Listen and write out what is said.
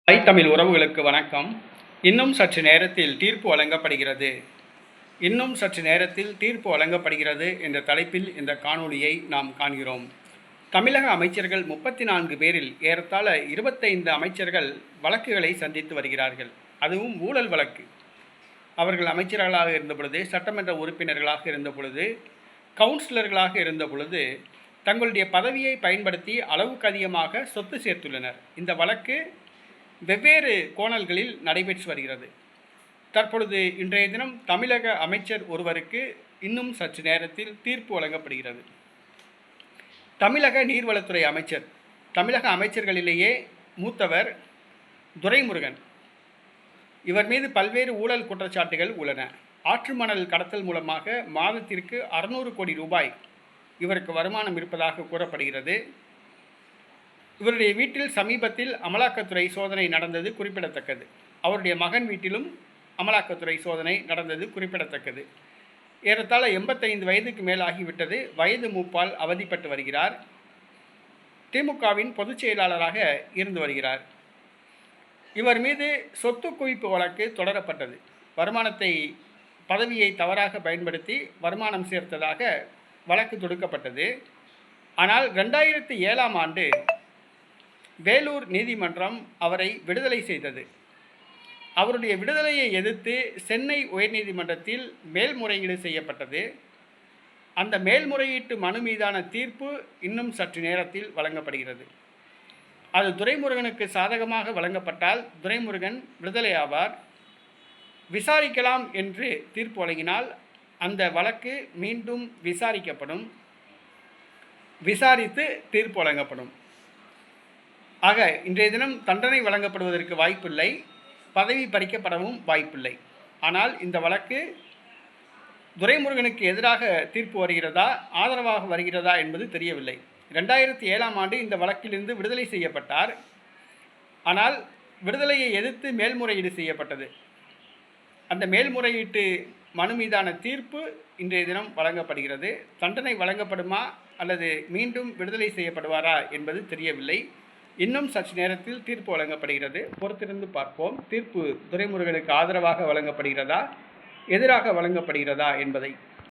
தமிழ் உறவுகளுக்கு வணக்கம். இன்னும் சற்று நேரத்தில் தீர்ப்பு வழங்கப்படுகிறது. இன்னும் சற்று நேரத்தில் தீர்ப்பு வழங்கப்படுகிறது என்ற தலைப்பில் இந்த காணொளியை நாம் காண்கிறோம். தமிழக அமைச்சர்கள் 34 பேரில் ஏறத்தாழ 25 அமைச்சர்கள் வழக்குகளை சந்தித்து வருகிறார்கள். அதுவும் ஊழல் வழக்கு. அவர்கள் அமைச்சர்களாக இருந்த பொழுது, சட்டமன்ற உறுப்பினர்களாக இருந்த பொழுது, கவுன்சிலர்களாக இருந்த பொழுது தங்களுடைய பதவியை பயன்படுத்தி அளவுக்கு அதிகமாக சொத்து சேர்த்துள்ளனர். இந்த வழக்கு வெவ்வேறு கோணல்களில் நடைபெற்று வருகிறது. தற்பொழுது இன்றைய தினம் தமிழக அமைச்சர் ஒருவருக்கு இன்னும் சற்று நேரத்தில் தீர்ப்பு வழங்கப்படுகிறது. தமிழக நீர்வளத்துறை அமைச்சர், தமிழக அமைச்சர்களிலேயே மூத்தவர் துரைமுருகன். இவர் மீது பல்வேறு ஊழல் குற்றச்சாட்டுகள் உள்ளன. ஆற்று மணல் கடத்தல் மூலமாக மாதத்திற்கு 600 கோடி ரூபாய் இவருக்கு வருமானம் இருப்பதாக கூறப்படுகிறது. இவருடைய வீட்டில் சமீபத்தில் அமலாக்கத்துறை சோதனை நடந்தது குறிப்பிடத்தக்கது. அவருடைய மகன் வீட்டிலும் அமலாக்கத்துறை சோதனை நடந்தது குறிப்பிடத்தக்கது. ஏறத்தாழ 85 வயதுக்கு மேலாகிவிட்டது. வயது மூப்பால் அவதிப்பட்டு வருகிறார். திமுகவின் பொதுச் செயலாளராக இருந்து வருகிறார். இவர் மீது சொத்து குவிப்பு வழக்கு தொடரப்பட்டது. பதவியை தவறாக பயன்படுத்தி வருமானம் சேர்த்ததாக வழக்கு தொடுக்கப்பட்டது. ஆனால் 2007ஆம் ஆண்டு வேலூர் நீதிமன்றம் அவரை விடுதலை செய்தது. அவருடைய விடுதலையை எதிர்த்து சென்னை உயர்நீதிமன்றத்தில் மேல்முறையீடு செய்யப்பட்டது. அந்த மேல்முறையீட்டு மனு மீதான தீர்ப்பு இன்னும் சற்று நேரத்தில் வழங்கப்படுகிறது. அது துரைமுருகனுக்கு சாதகமாக வழங்கப்பட்டால் துரைமுருகன் விடுதலை ஆவார். விசாரிக்கலாம் என்று தீர்ப்பு வழங்கினால் அந்த வழக்கு மீண்டும் விசாரிக்கப்படும். விசாரித்து தீர்ப்பு வழங்கப்படும். ஆக இன்றைய தினம் தண்டனை வழங்கப்படுவதற்கு வாய்ப்பில்லை, பதவி பறிக்கப்படவும் வாய்ப்பில்லை. ஆனால் இந்த வழக்கு துரைமுருகனுக்கு எதிராக தீர்ப்பு வருகிறதா, ஆதரவாக வருகிறதா என்பது தெரியவில்லை. 2007ஆம் ஆண்டு இந்த வழக்கிலிருந்து விடுதலை செய்யப்பட்டார். ஆனால் விடுதலையை எதிர்த்து மேல்முறையீடு செய்யப்பட்டது. அந்த மேல்முறையீட்டு மனு மீதான தீர்ப்பு இன்றைய தினம் வழங்கப்படுகிறது. தண்டனை வழங்கப்படுமா அல்லது மீண்டும் விடுதலை செய்யப்படுவாரா என்பது தெரியவில்லை. இன்னும் சற்று நேரத்தில் தீர்ப்பு வழங்கப்படுகிறது. பொறுத்திருந்து பார்ப்போம். தீர்ப்பு துரைமுருகனுக்கு ஆதரவாக வழங்கப்படுகிறதா, எதிராக வழங்கப்படுகிறதா என்பதை.